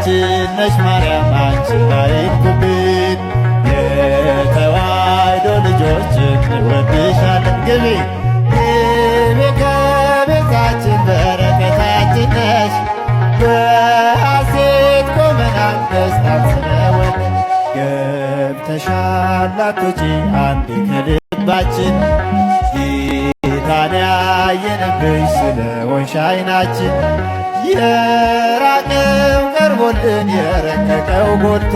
ቤዛችን ነሽ ማርያም አንቺ አይንኩብን። የተዋሕዶ ልጆች እንወድሻለን። ግቢ ግቢ ከቤታችን በረከታችን ነሽ። በሐሴት ቆመናል ደስታን ስለወለድን። ገብተሻል አትውጪ አንዴ ከልባችን ጌታን ያየንብሽ ስለሆንሽ ዓይናችን። የራቀው ቀርቦልን የረቀቀው ጎልቶ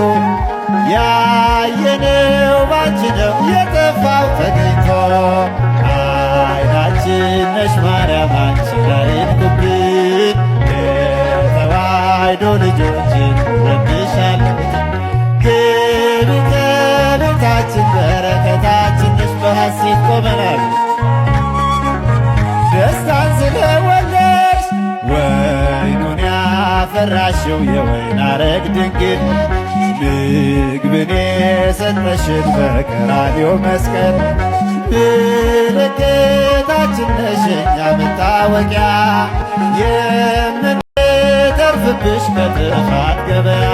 ያየነው ባንቺ ነው የጠፋው ተገኝቶ። ዓይናችን ነሽ ማርያም አንቺ አይንኩብን። የተዋሕዶ ልጆችን እንወድሻለን። ግቢ ከቤታችን በረከታችን ነሽ። በሐሴት ቆመናል ደስታን ስለወለድሽ ወይኑን ያፈራሽው የወይን አረግ ድንግል ምግብን የሰጠሽን በቀራንዮ መስቀል ምልክታችን ነሽ የእኛ መታወቂያ የምንተርፍብሽ ከጥፋት ገበያ።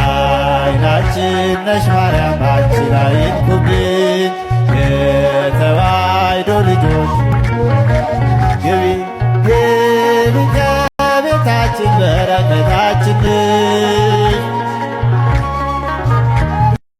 ዓይናችን ነሽ ማርያም አንቺ አይንኩብን።